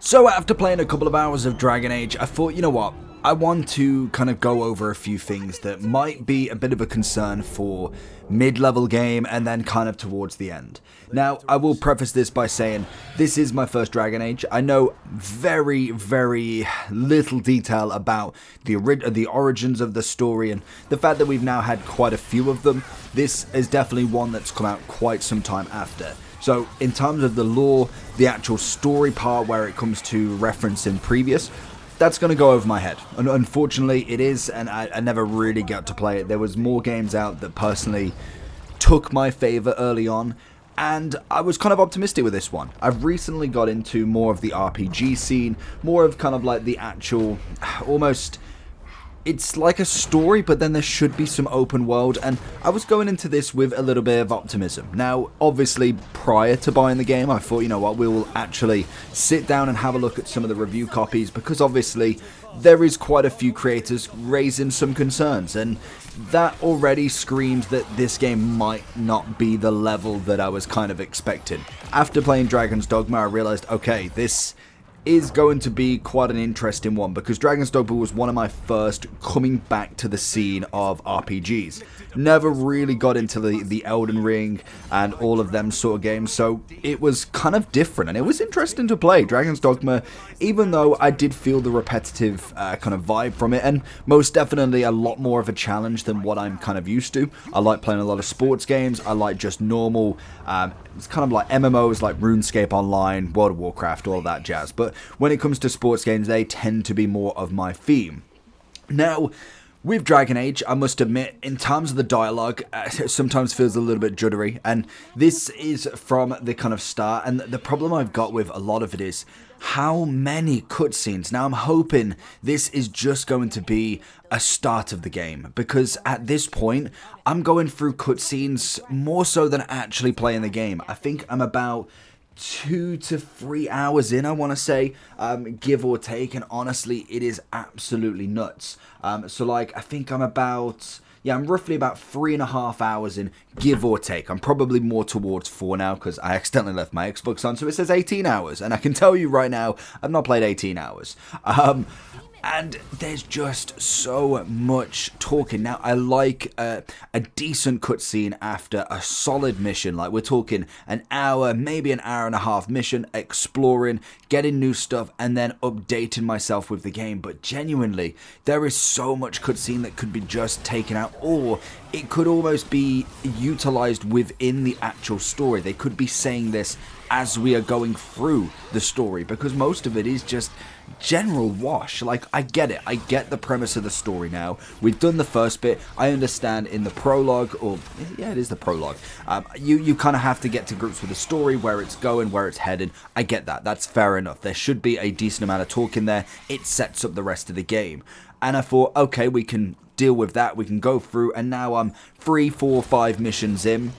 So after playing a couple of hours of Dragon Age, I thought, you know what, I want to kind of go over a few things that might be a bit of a concern for mid-level game and then kind of towards the end. Now, I will preface this by saying this is my first Dragon Age. I know very, very little detail about the origins of the story, and the fact that we've now had quite a few of them. This is definitely one that's come out quite some time after. So in terms of the lore, the actual story part where it comes to referencing previous, that's going to go over my head. And unfortunately it is, and I never really got to play it. There was more games out that personally took my favour early on, and I was kind of optimistic with this one. I've recently got into more of the RPG scene, more of kind of like the actual, almost, it's like a story, but then there should be some open world, and I was going into this with a little bit of optimism. Now, obviously, prior to buying the game, I thought, you know what, we will actually sit down and have a look at some of the review copies, because obviously, there is quite a few creators raising some concerns, and that already screams that this game might not be the level that I was kind of expecting. After playing Dragon's Dogma, I realized, okay, this is going to be quite an interesting one, because Dragon's Dogma was one of my first coming back to the scene of RPGs. Never really got into the Elden Ring and all of them sort of games, so it was kind of different, and it was interesting to play. Dragon's Dogma, even though I did feel the repetitive kind of vibe from it, and most definitely a lot more of a challenge than what I'm kind of used to. I like playing a lot of sports games. I like just normal, it's kind of like MMOs like RuneScape Online, World of Warcraft, all that jazz. But when it comes to sports games, they tend to be more of my theme. Now, with Dragon Age, I must admit, in terms of the dialogue, it sometimes feels a little bit juddery, and this is from the kind of start, and the problem I've got with a lot of it is how many cutscenes. Now, I'm hoping this is just going to be a start of the game, because at this point, I'm going through cutscenes more so than actually playing the game. I think I'm about 2 to 3 hours in, I want to say, give or take, and honestly, it is absolutely nuts. So like, I think I'm about, I'm roughly about 3.5 hours in, give or take. I'm probably more towards 4 now, because I accidentally left my Xbox on, so it says 18 hours, and I can tell you right now, I've not played 18 hours. And there's just so much talking. Now, I like a decent cutscene after a solid mission. Like, we're talking an hour, maybe an hour and a half mission, exploring, getting new stuff, and then updating myself with the game. But genuinely, there is so much cutscene that could be just taken out, or it could almost be utilized within the actual story. They could be saying this as we are going through the story, because most of it is just general wash. Like, I get it. I get the premise of the story now. We've done the first bit. I understand in the prologue, or yeah, it is the prologue, you kind of have to get to grips with the story, where it's going, where it's headed. I get that. That's fair enough. There should be a decent amount of talk in there. It sets up the rest of the game. And I thought, okay, we can deal with that. We can go through, and now I'm 3, 4, 5 missions in,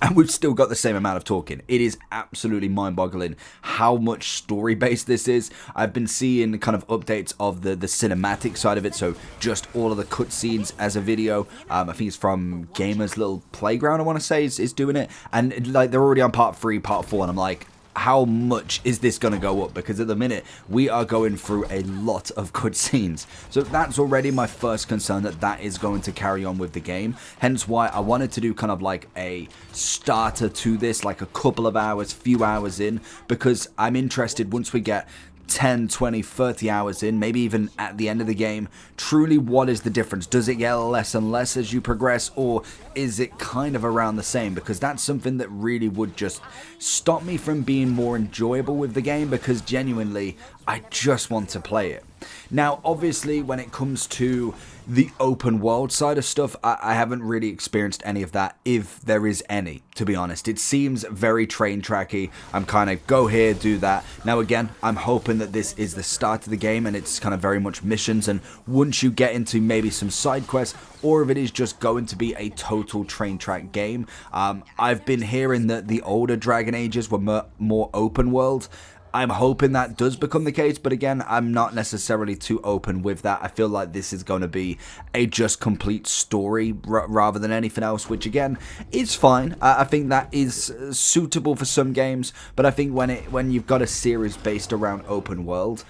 and we've still got the same amount of talking. It is absolutely mind-boggling how much story-based this is. I've been seeing kind of updates of the cinematic side of it, so just all of the cutscenes as a video. I think it's from Gamer's Little Playground, I want to say, is doing it. And like, they're already on part 3, part 4, and I'm like, how much is this going to go up? Because at the minute, we are going through a lot of cutscenes. So that's already my first concern, that is going to carry on with the game. Hence why I wanted to do kind of like a starter to this, like a couple of hours, few hours in, because I'm interested once we get 10, 20, 30 hours in, maybe even at the end of the game, truly what is the difference? Does it get less and less as you progress, or is it kind of around the same? Because that's something that really would just stop me from being more enjoyable with the game, because genuinely, I just want to play it. Now, obviously, when it comes to the open world side of stuff, I haven't really experienced any of that, if there is any, to be honest. It seems very train tracky. I'm kind of go here, do that. Now again, I'm hoping that this is the start of the game and it's kind of very much missions, and once you get into maybe some side quests, or if it is just going to be a total train track game. I've been hearing that the older Dragon Ages were more open world. I'm hoping that does become the case, but again, I'm not necessarily too open with that. I feel like this is going to be a just complete story rather than anything else, which again is fine. I think that is suitable for some games, but I think when you've got a series based around open world,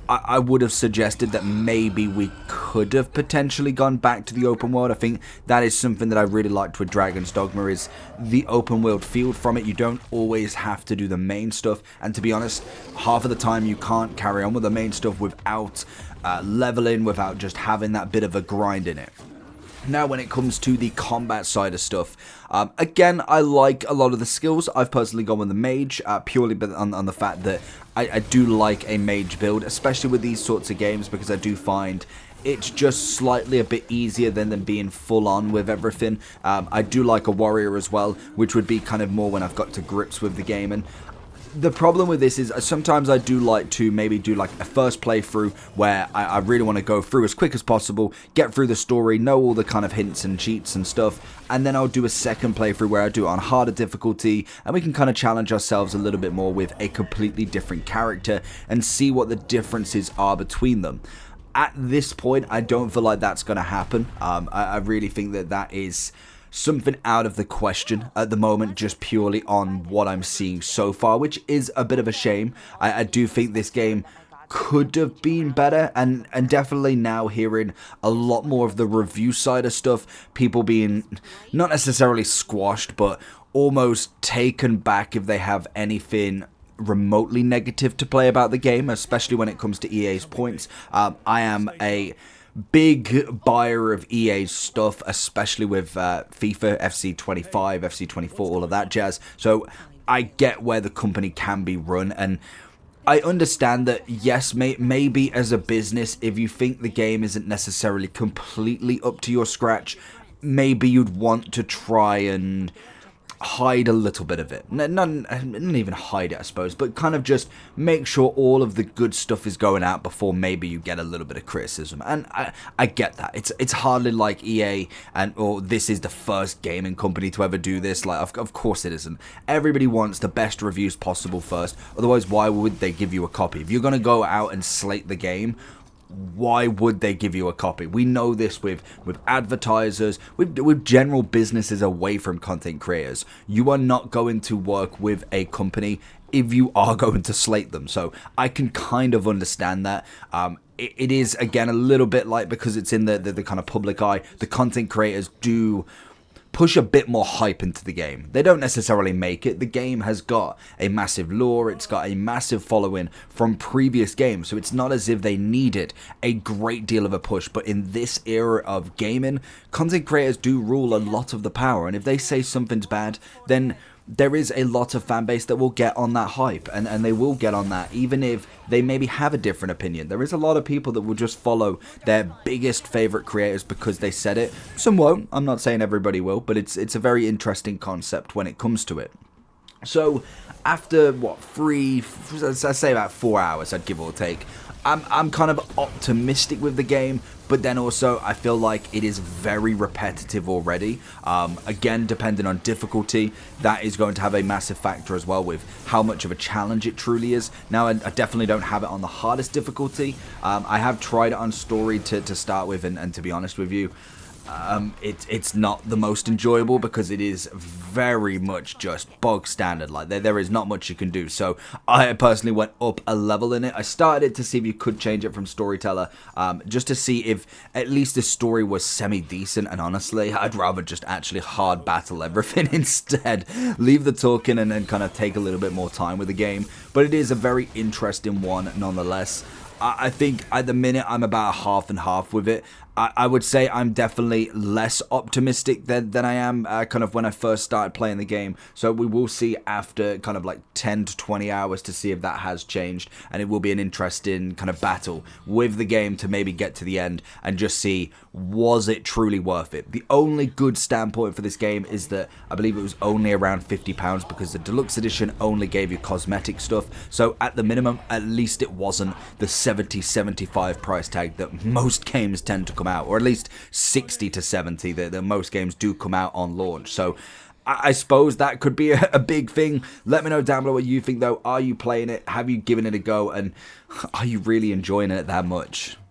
I would have suggested that maybe we could have potentially gone back to the open world. I think that is something that I really liked with Dragon's Dogma, is the open world feel from it. You don't always have to do the main stuff, and to be honest, half of the time you can't carry on with the main stuff without leveling, without just having that bit of a grind in it. Now, when it comes to the combat side of stuff, again, I like a lot of the skills. I've personally gone with the mage, purely on the fact that I do like a mage build, especially with these sorts of games, because I do find it's just slightly a bit easier than being full on with everything. I do like a warrior as well, which would be kind of more when I've got to grips with the game. And the problem with this is sometimes I do like to maybe do like a first playthrough where I really want to go through as quick as possible, get through the story, know all the kind of hints and cheats and stuff, and then I'll do a second playthrough where I do it on harder difficulty, and we can kind of challenge ourselves a little bit more with a completely different character and see what the differences are between them. At this point, I don't feel like that's going to happen. I really think that that is something out of the question at the moment, just purely on what I'm seeing so far, which is a bit of a shame. I do think this game could have been better, and definitely now hearing a lot more of the review side of stuff, people being not necessarily squashed, but almost taken back if they have anything remotely negative to play about the game, especially when it comes to EA's points. I am a big buyer of EA's stuff, especially with FIFA, FC 25, FC 24, all of that jazz. So I get where the company can be run, and I understand that, yes, maybe as a business, if you think the game isn't necessarily completely up to your scratch, maybe you'd want to try and hide a little bit of it. Not even hide it, I suppose, but kind of just make sure all of the good stuff is going out before maybe you get a little bit of criticism. And I get that. It's hardly like EA or this is the first gaming company to ever do this. Like, of course it isn't. Everybody wants the best reviews possible first. Otherwise, why would they give you a copy? If you're going to go out and slate the game, why would they give you a copy? We know this with advertisers, with general businesses away from content creators. You are not going to work with a company if you are going to slate them. So I can kind of understand that. It is, again, a little bit like, because it's in the kind of public eye, the content creators do push a bit more hype into the game. They don't necessarily make it. The game has got a massive lore, it's got a massive following from previous games, so it's not as if they needed a great deal of a push. But in this era of gaming, content creators do rule a lot of the power, and if they say something's bad, then there is a lot of fan base that will get on that hype, and they will get on that even if they maybe have a different opinion. There is a lot of people that will just follow their biggest favorite creators because they said it. Some won't. I'm not saying everybody will, but it's a very interesting concept when it comes to it. So after I'd say about 4 hours, I'd give or take, I'm kind of optimistic with the game, but then also I feel like it is very repetitive already. Again, depending on difficulty, that is going to have a massive factor as well with how much of a challenge it truly is. Now, I definitely don't have it on the hardest difficulty. I have tried it on story to start with, and to be honest with you, it's not the most enjoyable because it is very much just bog standard. Like there is not much you can do. So I personally went up a level in it. I started it to see if you could change it from storyteller, just to see if at least the story was semi-decent. And honestly, I'd rather just actually hard battle everything instead. Leave the talking and then kind of take a little bit more time with the game. But it is a very interesting one nonetheless. I think at the minute I'm about half and half with it. I would say I'm definitely less optimistic than I am kind of when I first started playing the game. So we will see after kind of like 10 to 20 hours to see if that has changed. And it will be an interesting kind of battle with the game to maybe get to the end and just see, was it truly worth it? The only good standpoint for this game is that I believe it was only around £50 because the deluxe edition only gave you cosmetic stuff. So at the minimum, at least it wasn't the 70-75 price tag that most games tend to come out, or at least 60 to 70 that most games do come out on launch. So I suppose that could be a big thing. Let me know down below what you think, though. Are you playing it? Have you given it a go? And are you really enjoying it that much?